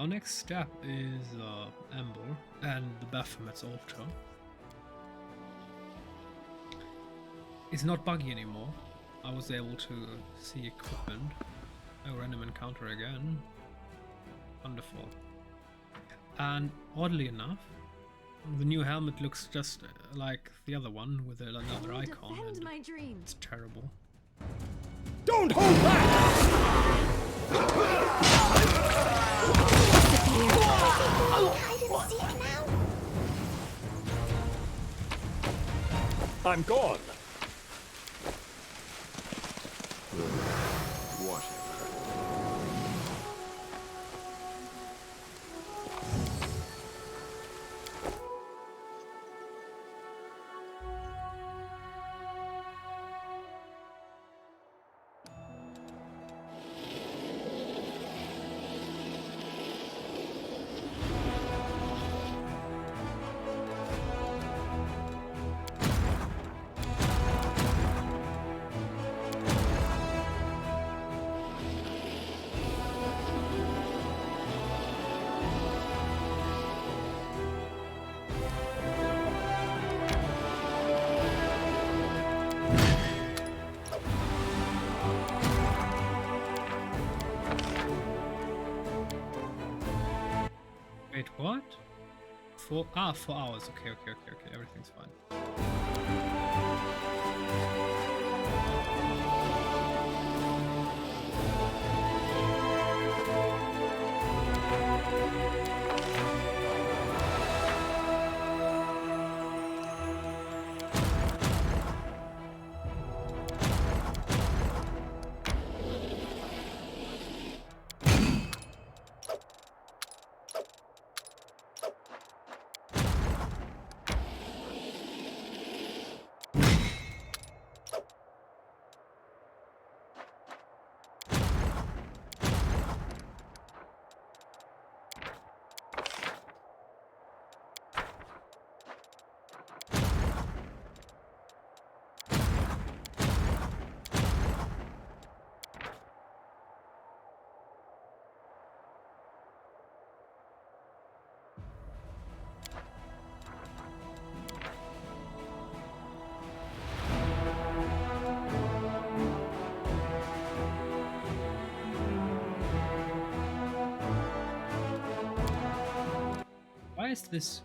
our next step is Ember and the Baphomet's altar. It's not buggy anymore. I was able to see equipment. A random encounter again. Wonderful. And oddly enough, the new helmet looks just like the other one with another icon. Defend my dream. It's terrible. Don't hold back! I didn't see it now. I'm gone. Whatever. Wait, what? 4 hours. Okay. Everything's fine. Why is this?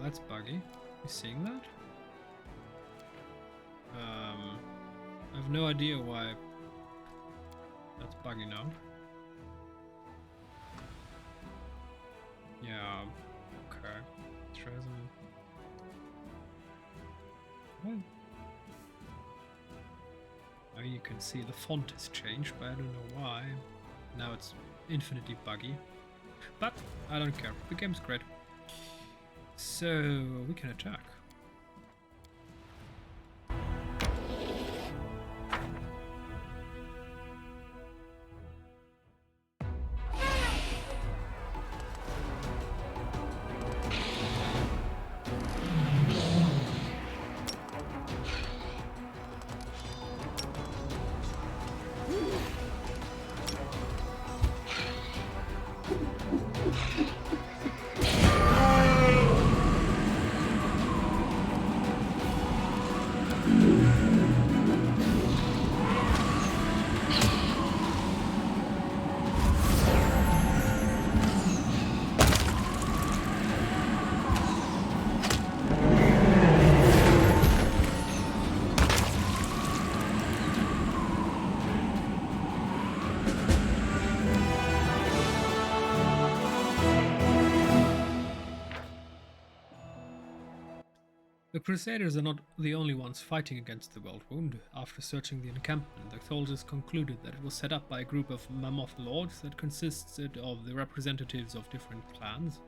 That's buggy. You seeing that? I have no idea why that's buggy now. Yeah, okay. What? Now you can see the font has changed, but I don't know why. Now it's infinitely buggy. But I don't care. The game's great. So we can attack. The Crusaders are not the only ones fighting against the World Wound. After searching the encampment, the soldiers concluded that it was set up by a group of mammoth lords that consisted of the representatives of different clans.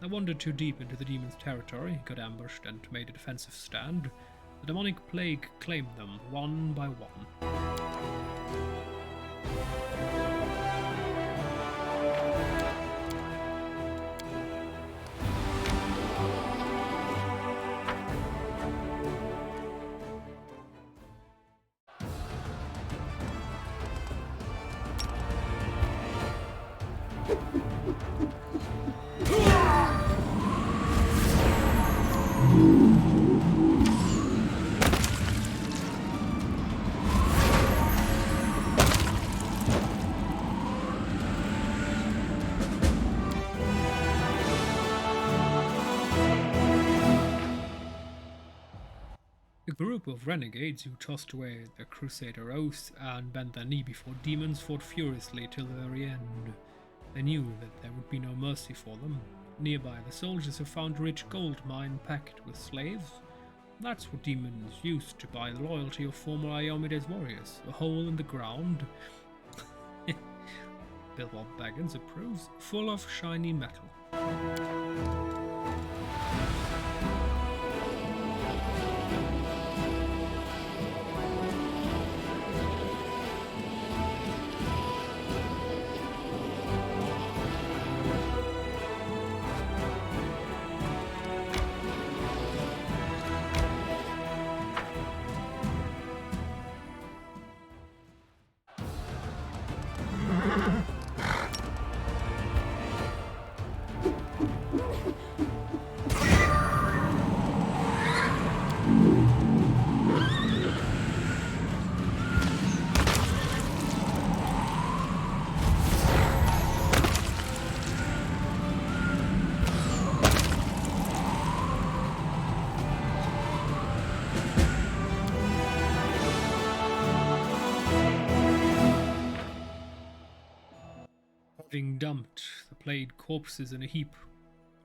They wandered too deep into the demon's territory, got ambushed, and made a defensive stand. The demonic plague claimed them one by one. A group of renegades who tossed away their crusader oaths and bent their knee before demons fought furiously till the very end. They knew that there would be no mercy for them. Nearby, the soldiers have found a rich gold mine packed with slaves. That's what demons used to buy the loyalty of former Iomedes warriors. A hole in the ground. Bilbo Baggins approves, full of shiny metal. Having dumped the played corpses in a heap,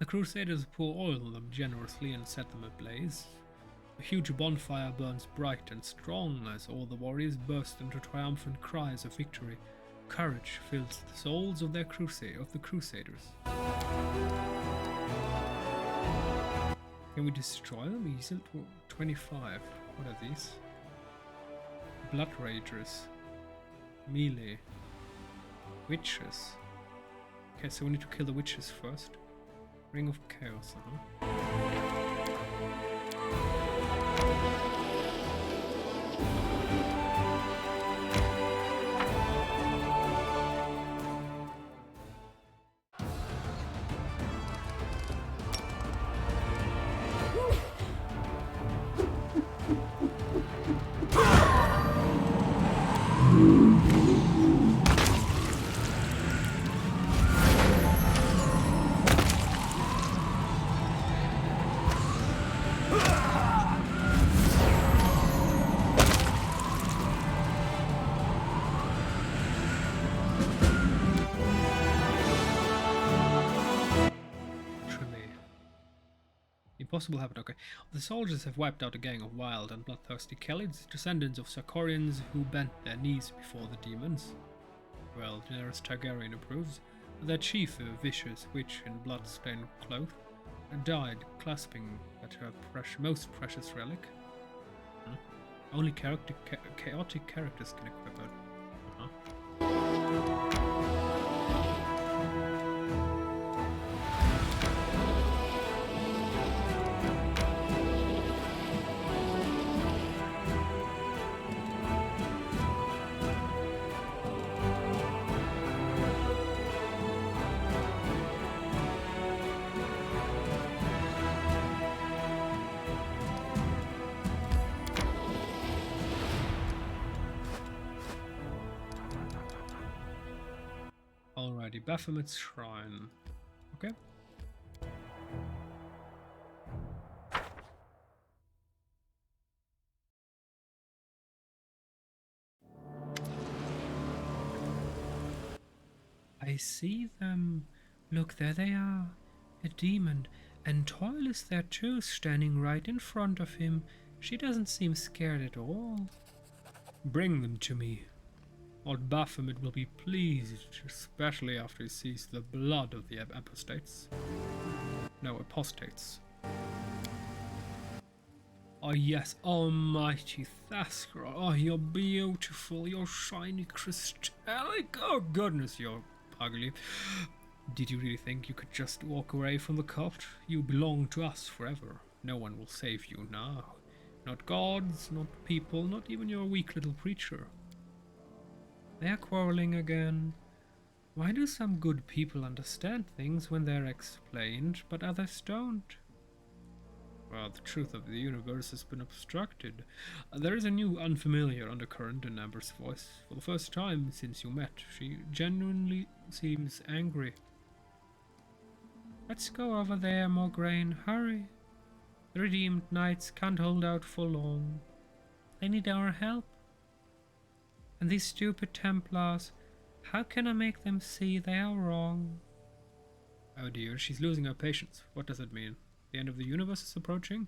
the Crusaders pour oil on them generously and set them ablaze. A huge bonfire burns bright and strong as all the warriors burst into triumphant cries of victory. Courage fills the souls of the Crusaders. Can we destroy them? Easily? 25. What are these? Blood Ragers. Melee. Witches. Okay, so we need to kill the witches first. Ring of Chaos, Impossible happened. Okay. The soldiers have wiped out a gang of wild and bloodthirsty Khalids, descendants of Sarkorians who bent their knees before the demons. Well, Daenerys Targaryen approves. Their chief, a vicious witch in blood-stained cloth, died clasping at her most precious relic. Only chaotic characters can equip it. Alrighty, Baphomet's Shrine. Okay. I see them. Look, there they are. A demon, and Toil is there too, standing right in front of him. She doesn't seem scared at all. Bring them to me. Lord Baphomet will be pleased, especially after he sees the blood of the apostates. No, apostates. Oh yes, almighty Thaskra. Oh, you're beautiful, you're shiny crystallic. Oh goodness, you're ugly. Did you really think you could just walk away from the cult? You belong to us forever. No one will save you now. Not gods, not people, not even your weak little preacher. They're quarreling again. Why do some good people understand things when they're explained, but others don't? Well, the truth of the universe has been obstructed. There is a new unfamiliar undercurrent in Amber's voice. For the first time since you met, she genuinely seems angry. Let's go over there, Mograine. Hurry. The redeemed knights can't hold out for long. They need our help. And these stupid Templars, how can I make them see they are wrong? Oh dear, she's losing her patience. What does it mean? The end of the universe is approaching?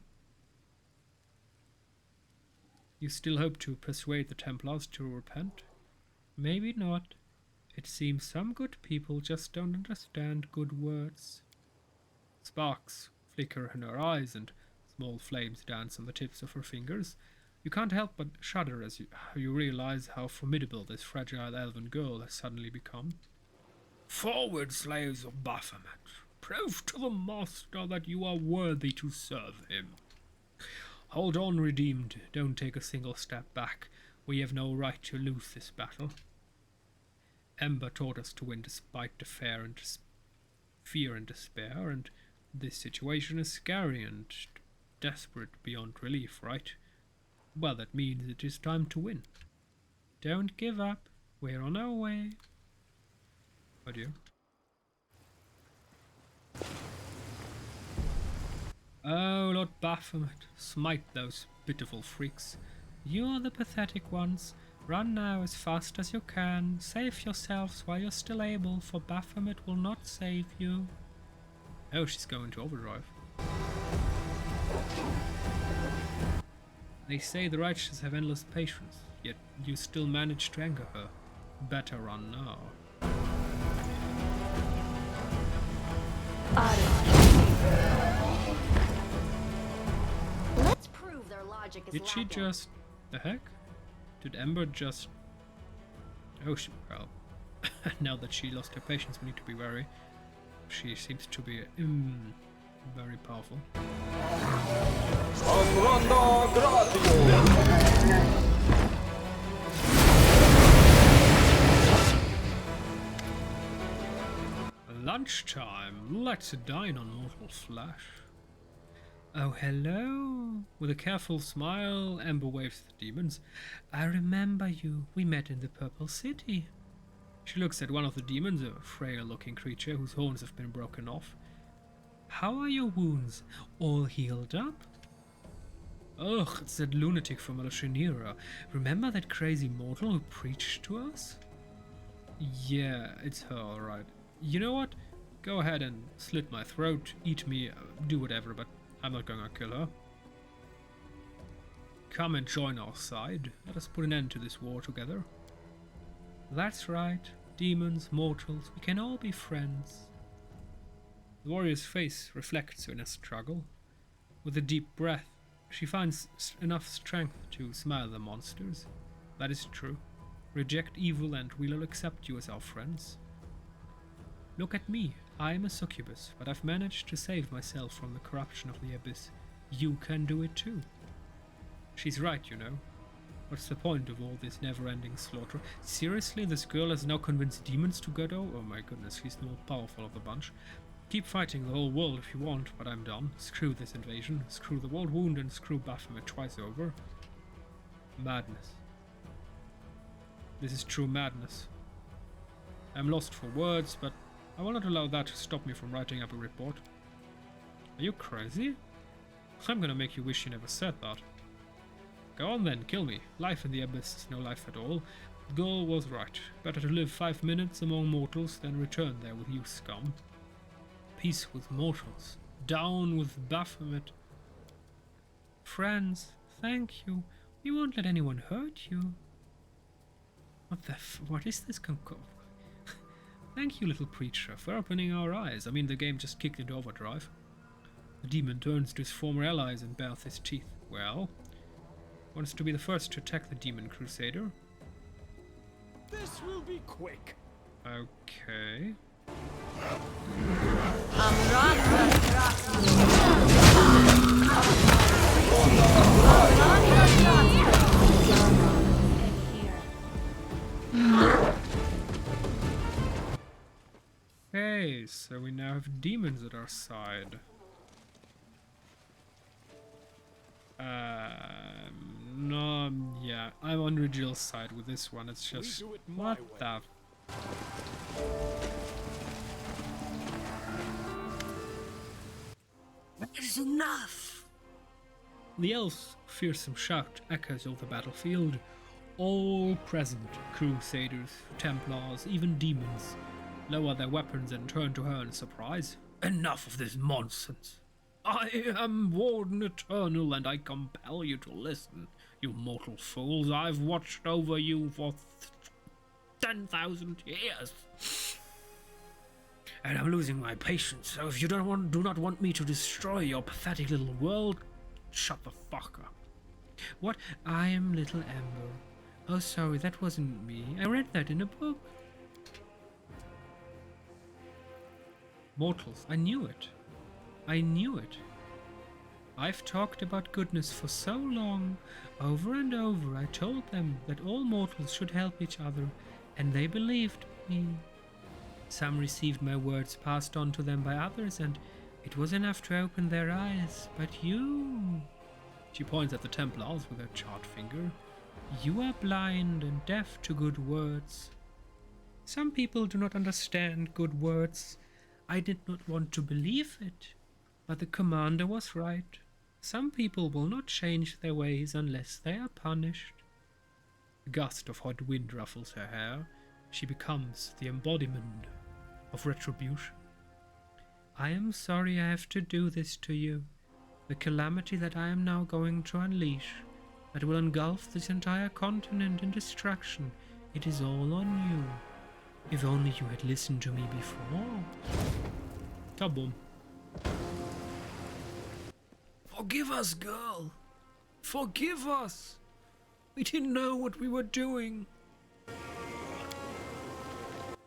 You still hope to persuade the Templars to repent? Maybe not. It seems some good people just don't understand good words. Sparks flicker in her eyes and small flames dance on the tips of her fingers. You can't help but shudder as you realize how formidable this fragile elven girl has suddenly become. Forward, slaves of Baphomet! Prove to the Master that you are worthy to serve him. Hold on, redeemed. Don't take a single step back. We have no right to lose this battle. Ember taught us to win despite the fear and despair, and this situation is scary and desperate beyond relief, right? Well, that means it is time to win. Don't give up. We're on our way. Oh dear. Oh, Lord Baphomet, smite those pitiful freaks. You are the pathetic ones. Run now as fast as you can. Save yourselves while you're still able, for Baphomet will not save you. Oh, she's going to overdrive. They say the righteous have endless patience, yet you still manage to anger her. Better run now. Let's prove their logic is Did she lacking. just... the heck? Did Ember just... oh, well... now that she lost her patience, we need to be wary. She seems to be very powerful. Lunchtime. Let's dine on mortal flesh. Oh, hello. With a careful smile, Ember waves to the demons. I remember you. We met in the Purple City. She looks at one of the demons, a frail-looking creature whose horns have been broken off. How are your wounds? All healed up? Ugh, it's that lunatic from Alshanira. Remember that crazy mortal who preached to us? Yeah, it's her, alright. You know what? Go ahead and slit my throat, eat me, do whatever, but I'm not gonna kill her. Come and join our side. Let us put an end to this war together. That's right. Demons, mortals, we can all be friends. The warrior's face reflects her inner struggle. With a deep breath, she finds enough strength to smile at the monsters. That is true. Reject evil and we'll accept you as our friends. Look at me. I am a succubus, but I've managed to save myself from the corruption of the abyss. You can do it too. She's right, you know. What's the point of all this never-ending slaughter? Seriously, this girl has now convinced demons to go? Oh my goodness, she's the more powerful of the bunch. Keep fighting the whole world if you want, but I'm done. Screw this invasion, screw the world wound, and screw Baphomet twice over. Madness. This is true madness. I'm lost for words, but I will not allow that to stop me from writing up a report. Are you crazy? I'm gonna make you wish you never said that. Go on then, kill me. Life in the abyss is no life at all. The girl was right. Better to live 5 minutes among mortals than return there with you, scum. Peace with mortals. Down with Baphomet. Friends, thank you. We won't let anyone hurt you. What is this Thank you, little preacher, for opening our eyes. I mean, the game just kicked into overdrive. The demon turns to his former allies and bares his teeth. Well, wants to be the first to attack the demon crusader. This will be quick. Okay. Okay, so we now have demons at our side. No, yeah, I'm on Rigil's side with this one. It's just, do it my what way. the... That is enough! The elf's fearsome shout echoes over the battlefield. All present, crusaders, templars, even demons, lower their weapons and turn to her in surprise. Enough of this nonsense. I am Warden Eternal, and I compel you to listen, you mortal fools. I've watched over you for 10,000 years. And I'm losing my patience, so if you do not want me to destroy your pathetic little world, shut the fuck up. What? I am little Ember. Oh, sorry, that wasn't me. I read that in a book. Mortals, I knew it. I knew it. I've talked about goodness for so long. Over and over, I told them that all mortals should help each other, and they believed me. Some received my words passed on to them by others, and it was enough to open their eyes. But you... She points at the Templars with her charred finger. You are blind and deaf to good words. Some people do not understand good words. I did not want to believe it, but the commander was right. Some people will not change their ways unless they are punished. A gust of hot wind ruffles her hair. She becomes the embodiment of retribution. I am sorry I have to do this to you. The calamity that I am now going to unleash, that will engulf this entire continent in destruction, it is all on you. If only you had listened to me before. Kaboom. Forgive us, girl. Forgive us. We didn't know what we were doing.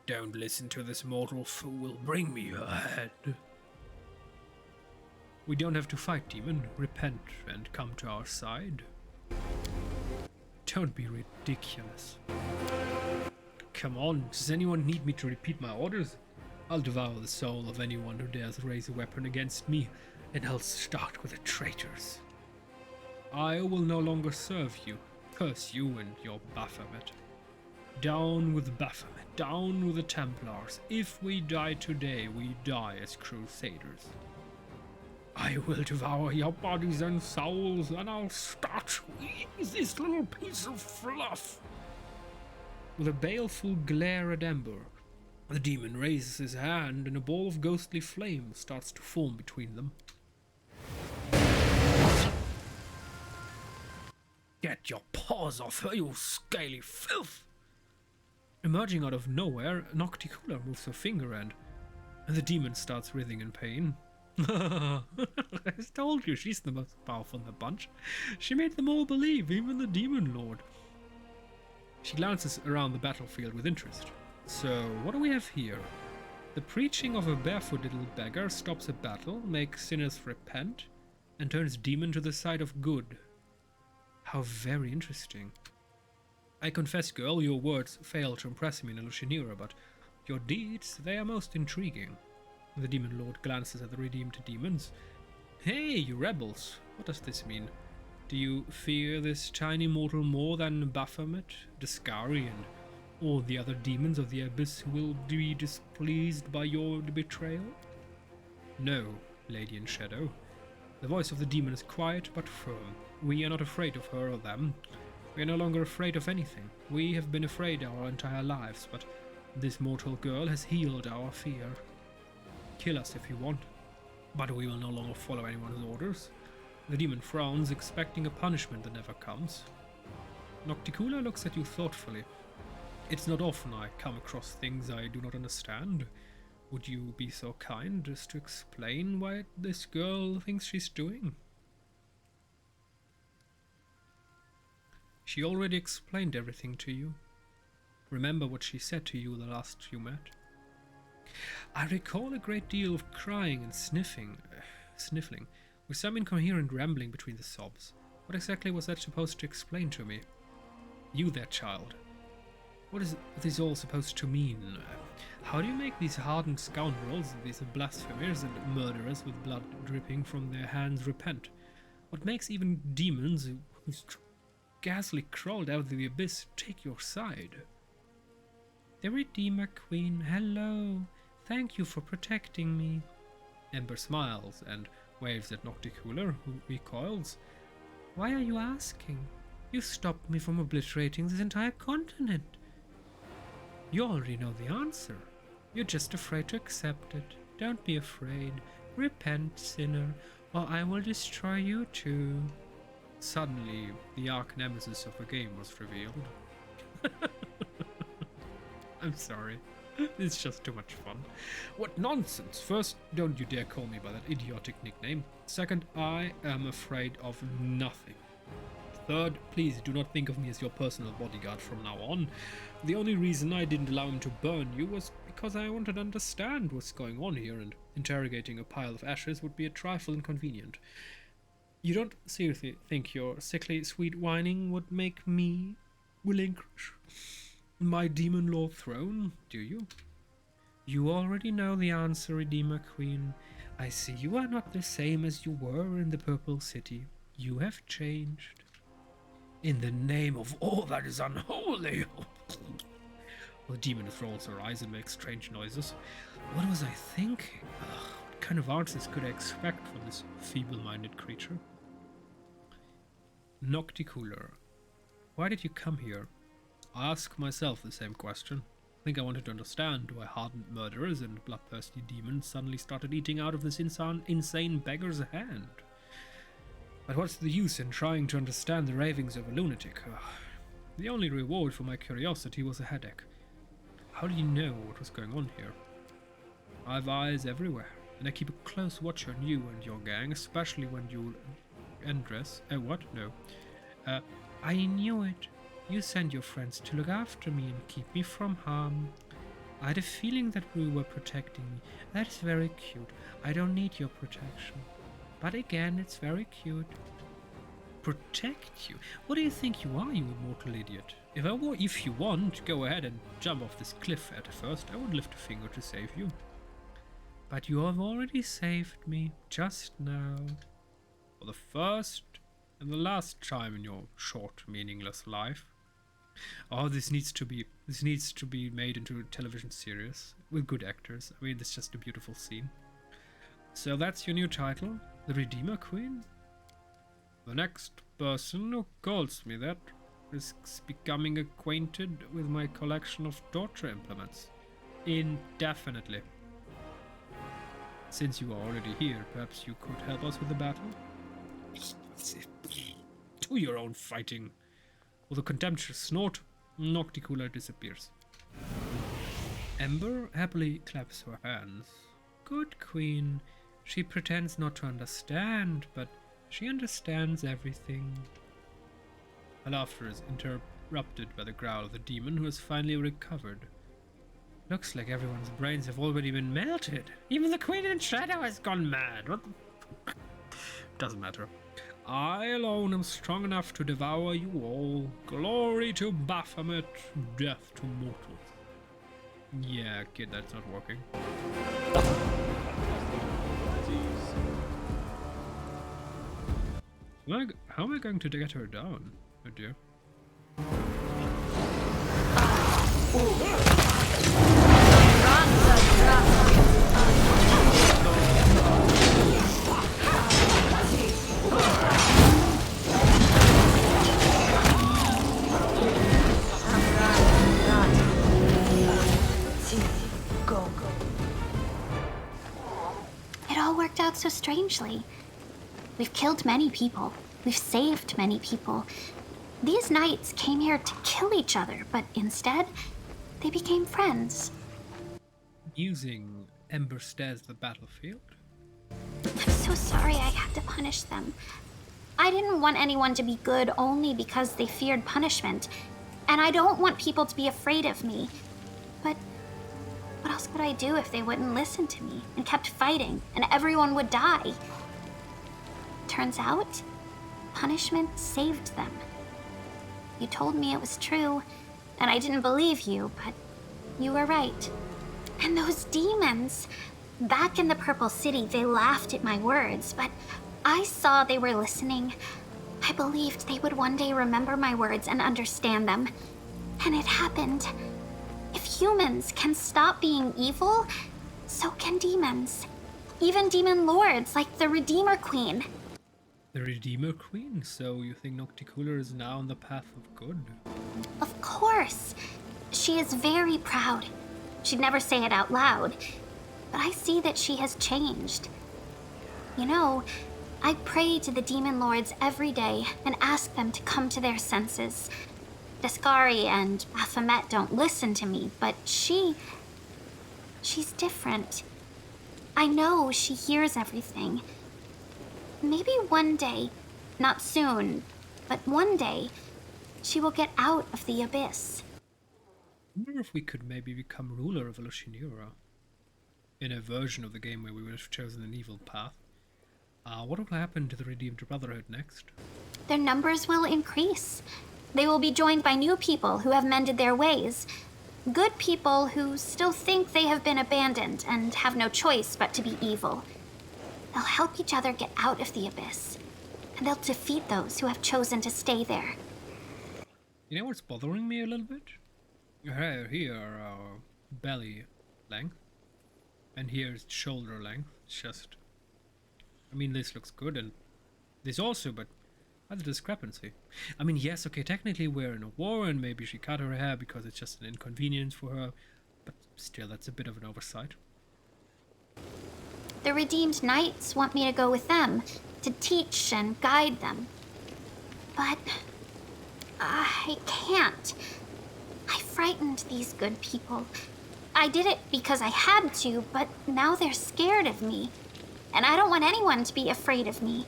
Don't listen to this mortal fool. Bring me her head. We don't have to fight, demon. Repent and come to our side. Don't be ridiculous. Come on, does anyone need me to repeat my orders? I'll devour the soul of anyone who dares raise a weapon against me, and I'll start with the traitors. I will no longer serve you. Curse you and your Baphomet. Down with Baphomet, down with the Templars. If we die today, we die as crusaders. I will devour your bodies and souls, and I'll start to eat this little piece of fluff. With a baleful glare at Ember, the demon raises his hand and a ball of ghostly flame starts to form between them. Get your paws off her, you scaly filth! Emerging out of nowhere, Nocticula moves her finger and the demon starts writhing in pain. I told you, she's the most powerful in the bunch. She made them all believe, even the demon lord. She glances around the battlefield with interest. So, what do we have here? The preaching of a barefoot little beggar stops a battle, makes sinners repent, and turns demon to the side of good. How very interesting. I confess, girl, your words fail to impress me in Elushinira, but your deeds, they are most intriguing. The demon lord glances at the redeemed demons. Hey, you rebels, what does this mean? Do you fear this tiny mortal more than Baphomet, Discari, and all the other demons of the abyss who will be displeased by your betrayal? No, Lady in Shadow. The voice of the demon is quiet but firm. We are not afraid of her or them. We are no longer afraid of anything. We have been afraid our entire lives, but this mortal girl has healed our fear. Kill us if you want, but we will no longer follow anyone's orders. The demon frowns, expecting a punishment that never comes. Nocticula looks at you thoughtfully. It's not often I come across things I do not understand. Would you be so kind as to explain what this girl thinks she's doing? She already explained everything to you. Remember what she said to you the last you met? I recall a great deal of crying and sniffling, with some incoherent rambling between the sobs. What exactly was that supposed to explain to me? You there, child. What is this all supposed to mean? How do you make these hardened scoundrels, these blasphemers and murderers with blood dripping from their hands repent? What makes even demons who ghastly crawled out of the abyss take your side? The Redeemer Queen, hello. Thank you for protecting me. Ember smiles and waves at Nocticooler, who recoils. Why are you asking? You stopped me from obliterating this entire continent. You already know the answer. You're just afraid to accept it. Don't be afraid. Repent, sinner, or I will destroy you too. Suddenly, the arch nemesis of the game was revealed. I'm sorry. It's just too much fun. What nonsense! First, don't you dare call me by that idiotic nickname. Second, I am afraid of nothing. Third, please do not think of me as your personal bodyguard from now on. The only reason I didn't allow him to burn you was because I wanted to understand what's going on here, and interrogating a pile of ashes would be a trifle inconvenient. You don't seriously think your sickly sweet whining would make me relinquish my demon lord throne, do you? You already know the answer, Redeemer Queen. I see you are not the same as you were in the Purple City. You have changed. In the name of all that is unholy. The demoness rolls her eyes and makes strange noises. What was I thinking? What kind of answers could I expect from this feeble-minded creature? Nocticooler, why did you come here? I ask myself the same question. I think I wanted to understand why hardened murderers and bloodthirsty demons suddenly started eating out of this insane beggar's hand. But what's the use in trying to understand the ravings of a lunatic? The only reward for my curiosity was a headache. How did you know what was going on here? I have eyes everywhere, and I keep a close watch on you and your gang, especially when you undress. What? No. I knew it. You sent your friends to look after me and keep me from harm. I had a feeling that we were protecting me. That is very cute. I don't need your protection. But again, it's very cute. Protect you? What do you think you are, you immortal idiot? If you want, go ahead and jump off this cliff at first. I won't lift a finger to save you. But you have already saved me, just now. For the first and the last time in your short, meaningless life. Oh, this needs to be made into a television series with good actors. I mean, it's just a beautiful scene. So that's your new title, the Redeemer Queen? The next person who calls me that risks becoming acquainted with my collection of torture implements. Indefinitely. Since you are already here, perhaps you could help us with the battle? Do your own fighting. With a contemptuous snort, Nocticooler disappears. Ember happily claps her hands. Good queen. She pretends not to understand, but she understands everything. Her laughter is interrupted by the growl of the demon, who has finally recovered. Looks like everyone's brains have already been melted. Even the Queen in Shadow has gone mad. What? Doesn't matter. I alone am strong enough to devour you all. Glory to Baphomet, death to mortals. Yeah, kid, that's not working. How am I going to get her down? Oh dear. It all worked out so strangely. We've killed many people. We've saved many people. These knights came here to kill each other, but instead, they became friends. Using Ember stares the battlefield. I'm so sorry I had to punish them. I didn't want anyone to be good only because they feared punishment, and I don't want people to be afraid of me. But what else could I do if they wouldn't listen to me and kept fighting and everyone would die? Turns out, punishment saved them. You told me it was true, and I didn't believe you, but you were right. Those demons. Back in the Purple City, they laughed at my words, but I saw they were listening. I believed they would one day remember my words and understand them. And it happened. If humans can stop being evil, so can demons. Even demon lords like the Redeemer Queen. The Redeemer Queen? So you think Nocticooler is now on the path of good? Of course. She is very proud. She'd never say it out loud, but I see that she has changed. You know, I pray to the demon lords every day and ask them to come to their senses. Daskari and Baphomet don't listen to me, but she's different. I know she hears everything. Maybe one day, not soon, but one day, she will get out of the abyss. I wonder if we could maybe become ruler of Lushinura. In a version of the game where we would have chosen an evil path. What will happen to the Redeemed Brotherhood next? Their numbers will increase. They will be joined by new people who have mended their ways. Good people who still think they have been abandoned and have no choice but to be evil. They'll help each other get out of the abyss, and they'll defeat those who have chosen to stay there. You know what's bothering me a little bit? Here, belly length, and here's shoulder length. It's just, I mean, this looks good, and this also, but why the discrepancy? I mean, yes, okay, technically we're in a war, and maybe she cut her hair because it's just an inconvenience for her, but still, that's a bit of an oversight. The Redeemed Knights want me to go with them, to teach and guide them. But I can't. I frightened these good people. I did it because I had to, but now they're scared of me. And I don't want anyone to be afraid of me.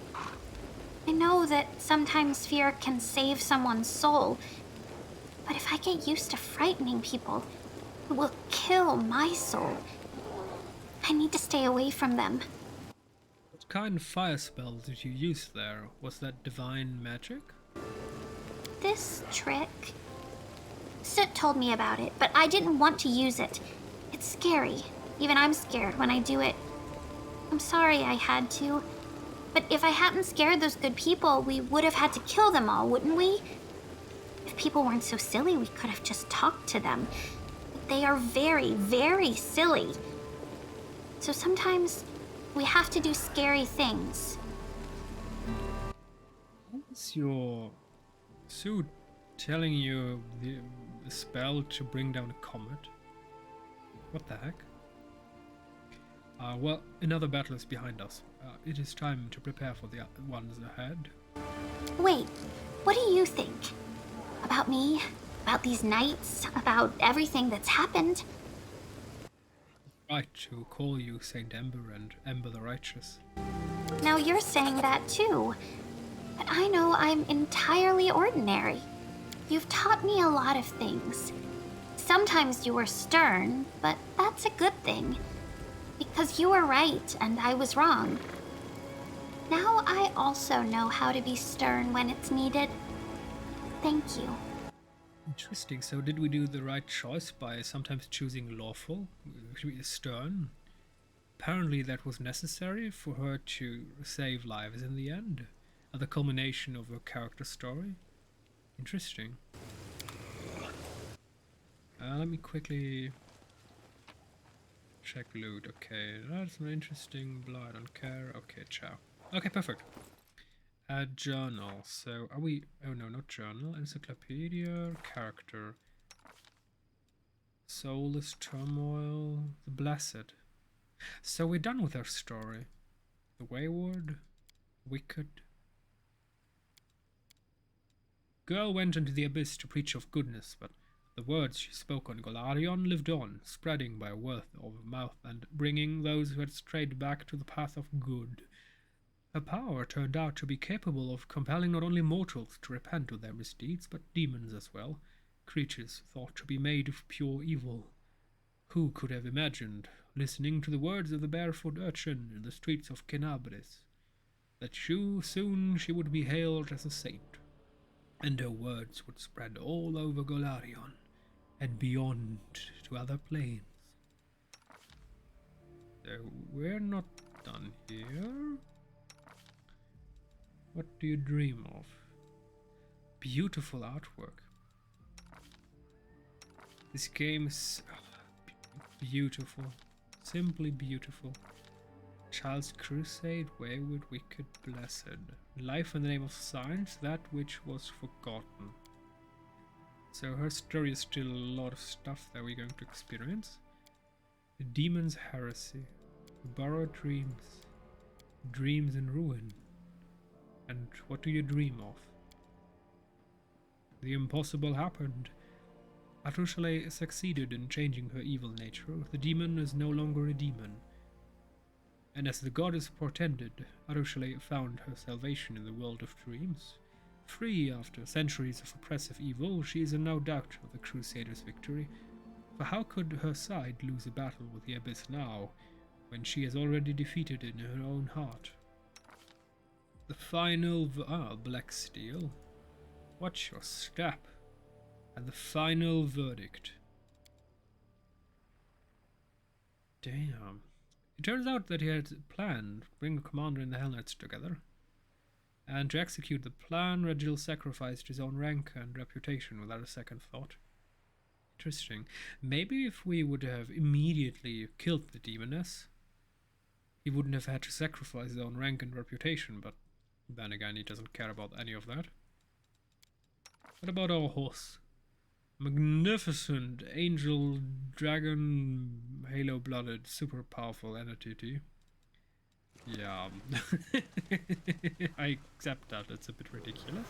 I know that sometimes fear can save someone's soul, but if I get used to frightening people, it will kill my soul. I need to stay away from them. What kind of fire spell did you use there? Was that divine magic? This trick... Soot told me about it, but I didn't want to use it. It's scary. Even I'm scared when I do it. I'm sorry I had to. But if I hadn't scared those good people, we would have had to kill them all, wouldn't we? If people weren't so silly, we could have just talked to them. But they are very, very silly. So sometimes we have to do scary things. What's your suit telling you the spell to bring down a comet? What the heck? Well, another battle is behind us. It is time to prepare for the ones ahead. Wait, what do you think? About me? About these nights? About everything that's happened? Right to call you Saint Ember and Ember the Righteous. Now you're saying that too. But I know I'm entirely ordinary. You've taught me a lot of things. Sometimes you were stern, but that's a good thing. Because you were right and I was wrong. Now I also know how to be stern when it's needed. Thank you. Interesting. So did we do the right choice by sometimes choosing lawful, stern? Apparently that was necessary for her to save lives in the end. The culmination of her character story. Interesting. Let me quickly check loot. Okay, that's an interesting blood. I don't care. Okay, ciao. Okay, perfect. Journal. So are we? Oh no, not journal. Encyclopedia. Character. Soulless turmoil. The blessed. So we're done with our story. The wayward, wicked. Girl went into the abyss to preach of goodness, but the words she spoke on Golarion lived on, spreading by word of mouth and bringing those who had strayed back to the path of good. Her power turned out to be capable of compelling not only mortals to repent of their misdeeds, but demons as well, creatures thought to be made of pure evil. Who could have imagined, listening to the words of the barefoot urchin in the streets of Kenabres, that soon she would be hailed as a saint, and her words would spread all over Golarion and beyond to other planes. So we're not done here. What do you dream of? Beautiful artwork. This game is beautiful. Simply beautiful. Child's Crusade, wayward, wicked, blessed. Life in the name of science, that which was forgotten. So her story is still a lot of stuff that we're going to experience. The demon's heresy. Borrowed dreams. Dreams in ruin. And what do you dream of? The impossible happened. Arushale succeeded in changing her evil nature. The demon is no longer a demon. And as the goddess portended, Arushale found her salvation in the world of dreams. Free after centuries of oppressive evil, she is in no doubt of the Crusaders' victory. For how could her side lose a battle with the Abyss now, when she has already defeated it in her own heart? The final Black Steel. Watch your step. And the final verdict. Damn. It turns out that he had planned to bring the commander and the Hellknights together. And to execute the plan, Regil sacrificed his own rank and reputation without a second thought. Interesting. Maybe if we would have immediately killed the demoness, he wouldn't have had to sacrifice his own rank and reputation, but then again, he doesn't care about any of that. What about our horse? Magnificent angel, dragon, halo-blooded, super powerful entity. Yeah, I accept that. It's a bit ridiculous.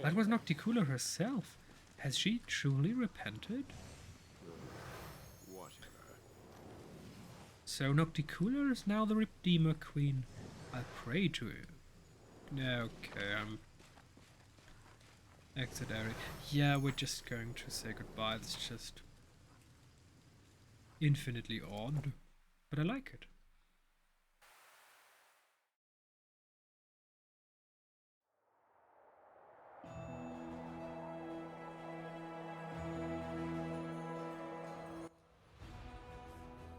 That was Nocticula herself. Has she truly repented? So Nocticula is now the Redeemer Queen. I'll pray to you. Okay, I'm... Exit area. Yeah, we're just going to say goodbye. It's just... infinitely odd. But I like it.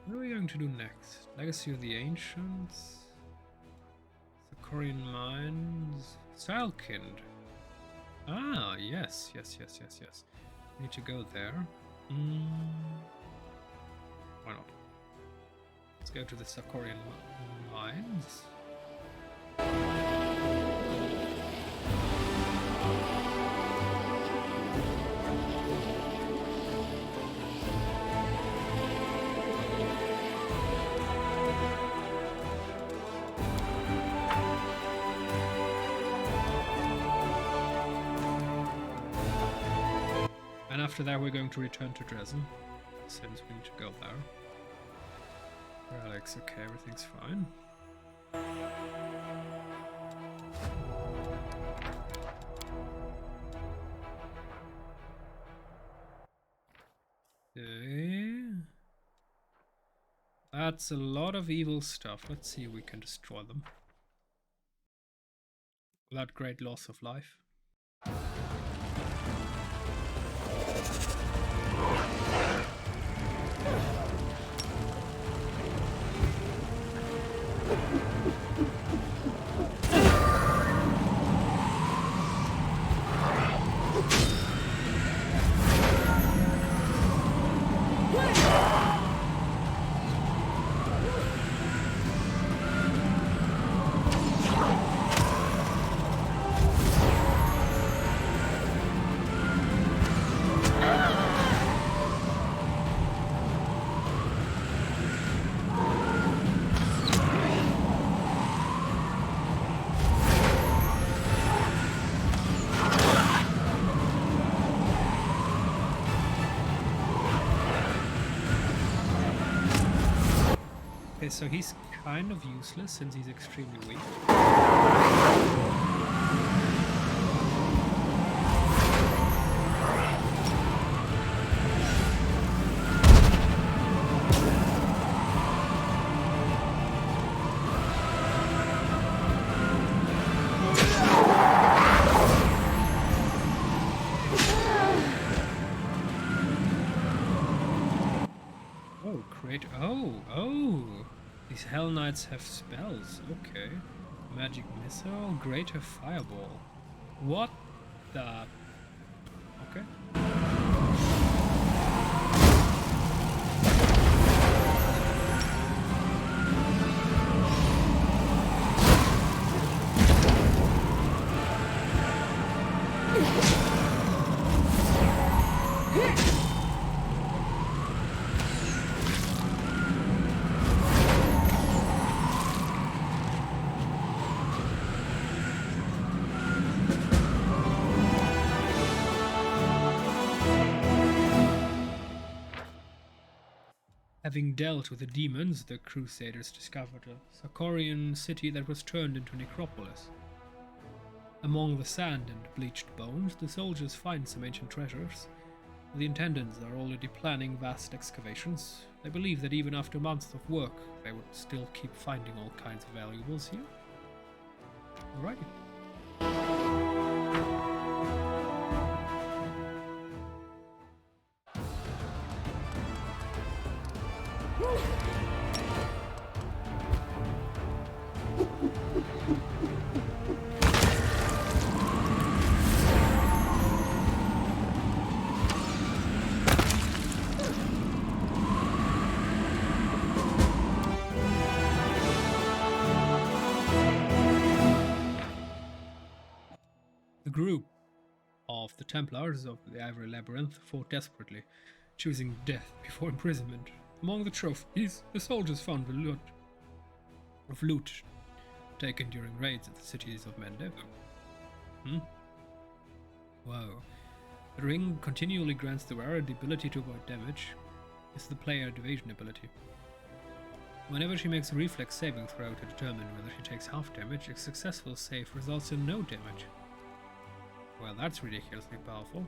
What are we going to do next? Legacy of the Ancients? Korean Mines? Salkind. Ah, yes. Need to go there. Why not? Let's go to the Sakorian Mines. After that, we're going to return to Dresden, since we need to go there. Alex, okay, everything's fine. Okay. That's a lot of evil stuff. Let's see if we can destroy them without great loss of life. Okay, so he's kind of useless since he's extremely weak. Oh, create. Oh! These Hell Knights have spells. Okay. Magic Missile, Greater Fireball. What the? Okay. Having dealt with the demons, the Crusaders discovered a Sarkorian city that was turned into a necropolis. Among the sand and bleached bones, the soldiers find some ancient treasures. The intendants are already planning vast excavations. They believe that even after months of work, they would still keep finding all kinds of valuables here. Alrighty. The group of the Templars of the Ivory Labyrinth fought desperately, choosing death before imprisonment. Among the trophies, the soldiers found the loot taken during raids at the cities of Mende. Wow. The ring continually grants the wearer the ability to avoid damage. It's the player evasion ability. Whenever she makes a reflex saving throw to determine whether she takes half damage, a successful save results in no damage. Well, that's ridiculously powerful.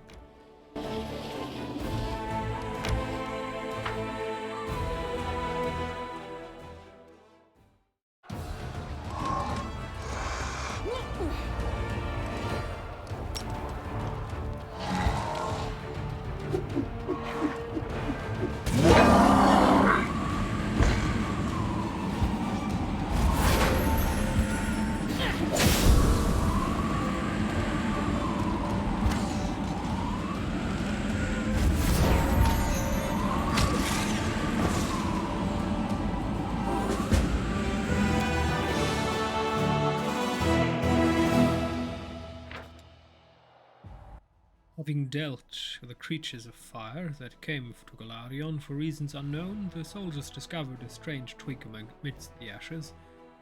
Having dealt with the creatures of fire that came to Golarion for reasons unknown, the soldiers discovered a strange twig amidst the ashes,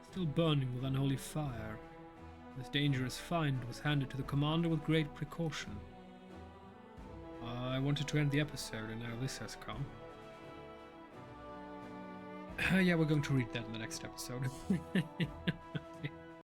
still burning with unholy fire. This dangerous find was handed to the commander with great precaution. I wanted to end the episode, and now this has come. Yeah, we're going to read that in the next episode.